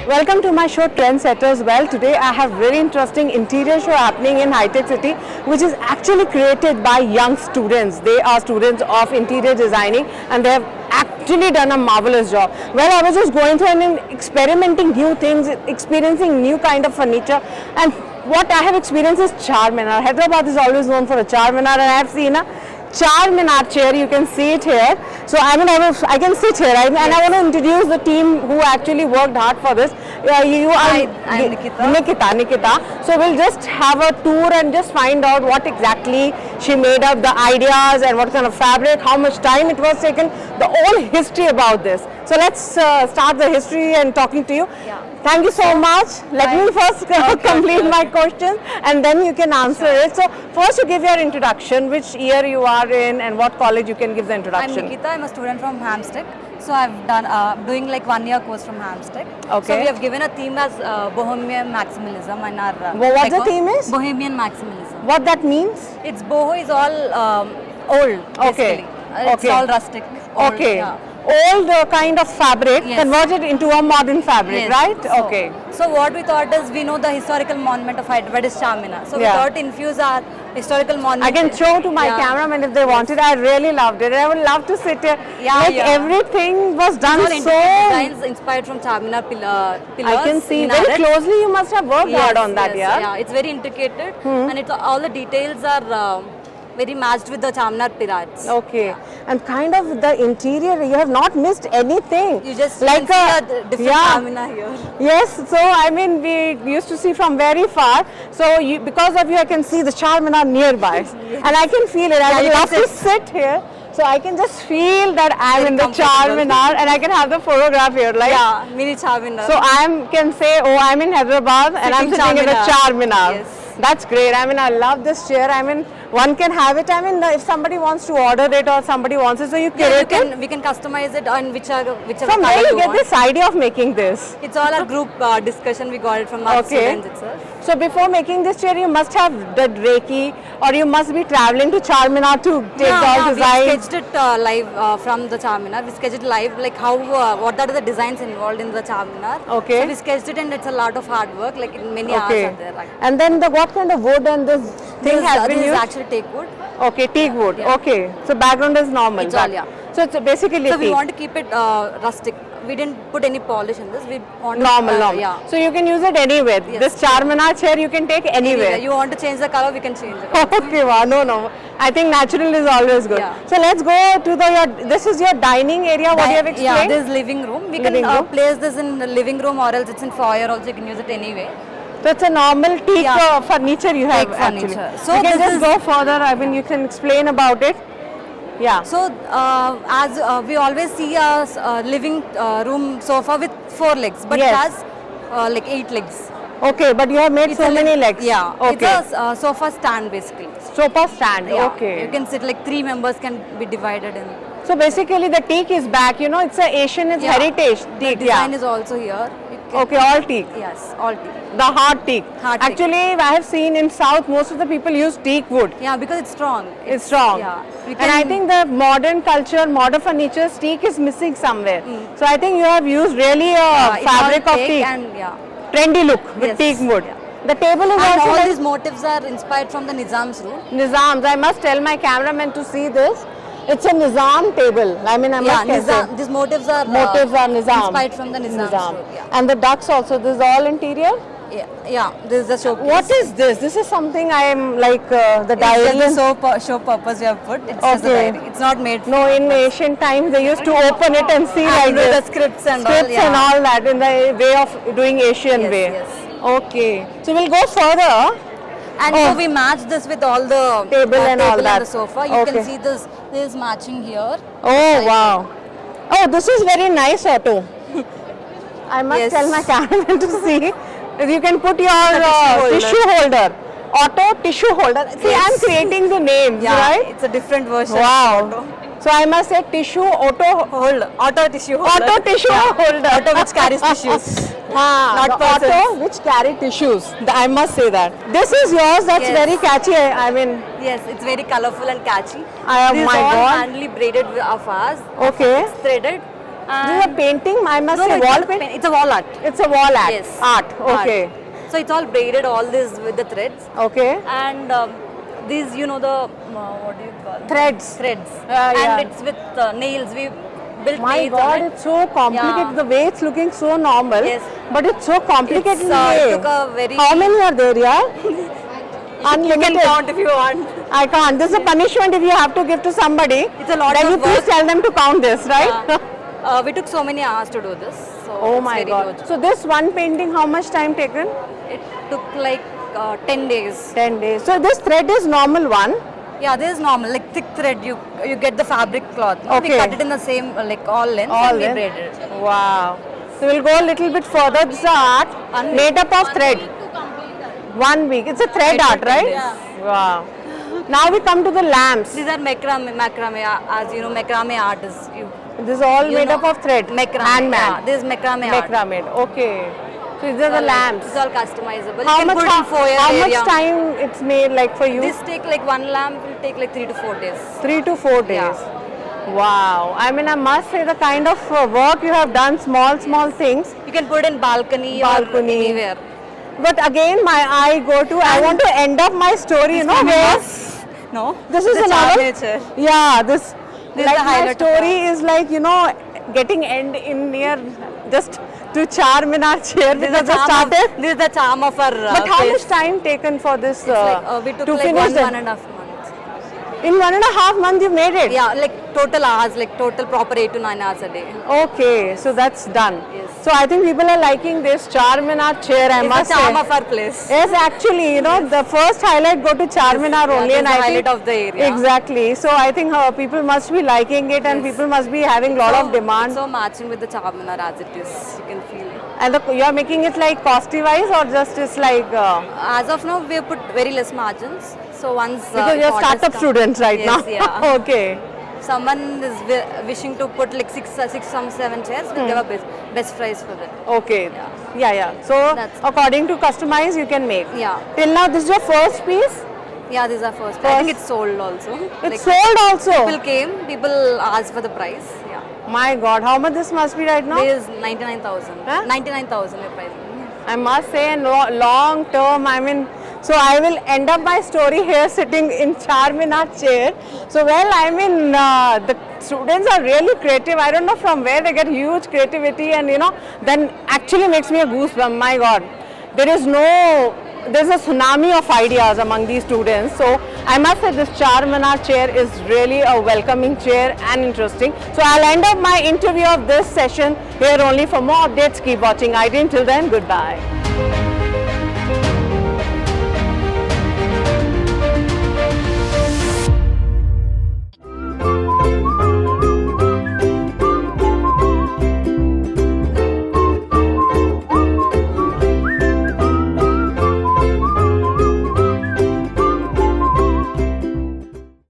Welcome to my show Trendsetters. Well, today I have very interesting interior show happening in High Tech City, which is actually created by young students. They are students of interior designing and they have actually done a marvelous job. Well, I was just going through and experimenting new things, experiencing new kind of furniture, and what I have experienced is Charminar. Hyderabad is always known for a Charminar, and I have seen a Charminar chair. You can see it here. So I can sit here, and I want to introduce the team who actually worked hard for this. You are I'm Nikita. Nikita. So we'll just have a tour and just find out what exactly she made up, the ideas and what kind of fabric, how much time it was taken, the whole history about this. So let's start the history and talking to you. Yeah. Thank you so much. Let me first complete my question and then you can answer it. So first you give your introduction, which year you are in and what college you can give the I'm introduction. Nikita. I'm a student from Hamstick. So I've done doing like 1 year course from Hamstick. Okay. So we have given a theme as Bohemian Maximalism in our. What the theme is? Bohemian Maximalism. What that means? It's boho is all old. Okay. Basically. It's Okay. all rustic. Old, Okay. Yeah. Old kind of fabric Yes. converted into a modern fabric, Yes. right? So, Okay. So what we thought is we know the historical monument of Hyderabad is Charminar. So we Yeah. thought to infuse our historical monument. I can show to my Yeah. cameraman if they wanted. I really loved it. I would love to sit here. Yeah, Like yeah. everything was done All so. intricate designs inspired from Charminar pillars. I can see in very arrets. closely. You must have worked hard on that, yes, yeah. It's very intricate and it's all the details are very matched with the Charminar pillars. Okay, and kind of the interior, you have not missed anything. You just like can see a different yeah. Charminar here. Yes, so I mean we used to see from very far. So because of you, I can see the Charminar nearby, and I can feel it. I Yeah, would you can love to sit here, so I can just feel that I'm Very in the comfortable. Charminar, and I can have the photograph here, like. Yeah, mini Charminar. So can say, oh, I'm in Hyderabad and I'm Sitting sitting in the Charminar. Yes. That's great. I mean, I love this chair. I mean, one can have it. I mean, if somebody wants to order it or somebody wants it, so you yeah, curate it. we can customize it on whichever From color where you you get want. this idea of making this? It's all a group discussion. We got it from our Okay. students itself. So before making this chair, you must have done Reiki, or you must be traveling to Charminar to take all We designs. sketched it live from the Charminar. We sketched it live, like how what are the designs involved in the Charminar. Okay. So we sketched it, and it's a lot of hard work. Like many hours Okay. are there. Like, And then what kind of wood and this thing has been this is used? actually teak wood. Okay, teak wood. Yeah. Okay. So background is normal. It's all, yeah. So it's basically So we teak. want to keep it rustic. We didn't put any polish in this. We want Normal. Yeah. So you can use it anywhere. Yes. This Charminar chair you can take anywhere. You want to change the color, we can change it. Okay, wow, no. I think natural is always good. Yeah. So let's go to this is your dining area, what you have explained? Yeah, this is living room. We Living can room. place this in the living room or else it's in foyer also. You can use it anyway. So it's a normal teak Yeah. furniture you have Teak actually. furniture. So you can this just is- go further, I mean you can explain about it. Yeah. So as we always see a living room sofa with 4 legs, but Yes. it has like 8 legs. Okay, but you have made It's so a many legs. Yeah, Okay. it's a sofa stand basically. Sofa stand. Yeah. Okay. You can sit like 3 members can be divided in. So basically the teak is back, you know, it's a Asian, it's Yeah. heritage The teak. design Yeah. is also here. You can- Okay, all teak. Yes, all teak. The hard teak. Hard teak. Actually, I have seen in South most of the people use teak wood. Yeah, because it's strong. It's strong. Yeah. We And I can- think the modern culture, modern furniture, teak is missing somewhere. So I think you have used really a it's all fabric of teak. and yeah. Trendy look with Yes, teak wood. yeah. The table is And also all like these motifs are inspired from the Nizam's room. Nizams. I must tell my cameraman to see this. It's a Nizam table. I mean, I Yeah, must say. Nizam. These motifs are Nizam. inspired from the Nizam's room. Yeah. And the ducks also. This is all interior. Yeah, this is the showpiece. What is this? This is something I am like the It's diary. just the show purpose we have put. It's just a Okay. diary. It's not made No, in ancient times they used to open it and see like and this. the scripts and Scripts all. Yeah. and all that in the way of doing Asian Yes, way. yes. Okay. So we'll go further. And Oh. so we match this with all the Table and all that. and the sofa. You Okay. can see this is matching here. Oh wow. Oh, this is very nice auto. I must Yes. tell my cameraman to see. You can put your The tissue tissue holder. Auto tissue holder. See, Yes. I'm creating the names, Yeah, right? it's a different version. Wow. So I must say tissue auto Auto tissue holder. auto tissue holder. Auto which carries tissues. Not Not the auto persons. which carry tissues. I must say that. This is yours. That's Yes. very catchy. I mean, Yes, it's very colorful and catchy. Oh This is my all God. handly braided of ours. okay. It's threaded. This is a painting. I must say it's wall not a paint. It's a wall art. It's a wall art. Yes. Art. Okay. So it's all braided, all this with the threads. Okay. And these, you know, the what do you call it? Threads. Threads. Yeah. And it's with nails. We built My nails God, on it. it's so complicated. Yeah. The way it's looking so normal, Yes. but it's so complicated. in It's, the it way. took a very- How many are there? Yeah. You Unlimited. can count if you want. I can't. This is a punishment if you have to give to somebody. It's a lot Then of you please work. tell them to count this, right? Yeah. We took so many hours to do this. So Oh it's my very God. huge. So this one painting, how much time taken? It took like 10 days. 10 days. So this thread is normal one. Yeah, this is normal, like thick thread. You get the fabric cloth. Okay. We cut it in the same like all lengths All and we in. braided it. Wow. So we'll go a little bit further. This is a art made up of thread. 1 week. It's a thread It took art, 10 right? days. Wow. Now we come to the lamps. These are macrame. As you know, macrame art is This is all you made know, up of thread. macrame. Handmade. Yeah, this is macrame art. Macrame. Okay. So these are the lamps. It's all customizable. How you can much, put in foyer how area. much time it's made like for you? This take like one lamp will take like 3 to 4 days. 3 to 4 days. Yeah. Wow. I mean, I must say the kind of work you have done, small things. You can put in balcony or Balcony. anywhere. But again, my eye go to, I want to end up my story, you know, where No. this is the a novel. nature. Yeah, this This is like the my highlight of story is like, you know, getting end in near just to Charminar chair This because is the I charm started. of, this is the charm of our But how place. much time taken for this We took to like finish one it? and a half months. In 1.5 months you made it? Yeah, like total hours, like total proper 8 to 9 hours a day. Okay, so that's done. Yes. So I think people are liking this Charminar chair, I It's must the charm say. of our place. Yes, actually, you know, the first highlight go to Charminar Yeah, only, this and is the I highlight think of the area. exactly. So I think people must be liking it, and Yes. people must be having lot of demand. It's so matching with the Charminar as it is. You can feel it. And you are making it like costly wise, or just it's like As of now, we have put very less margins. So once because you're orders startup come- students right Yes, now. Yeah. Okay. Someone is wishing to put like 7 chairs, we'll give a best price for that. Okay. Yeah. So That's- according to customize, you can make. Yeah. Till now, this is your first piece. Yeah, this is our first. I think it's sold also. It's sold also. People came, people asked for the price. Yeah. My God, how much this must be right now? There is 99,000. Huh? 99,000 we pricing. I must say, in long term, I mean, so I will end up my story here sitting in Charminar chair. So, well, I mean, the students are really creative. I don't know from where they get huge creativity, and you know, then actually makes me a goosebump. My God, there's a tsunami of ideas among these students. So, I must say, this Charminar chair is really a welcoming chair and interesting. So, I'll end up my interview of this session here only. For more updates, keep watching IDN. Till then, goodbye.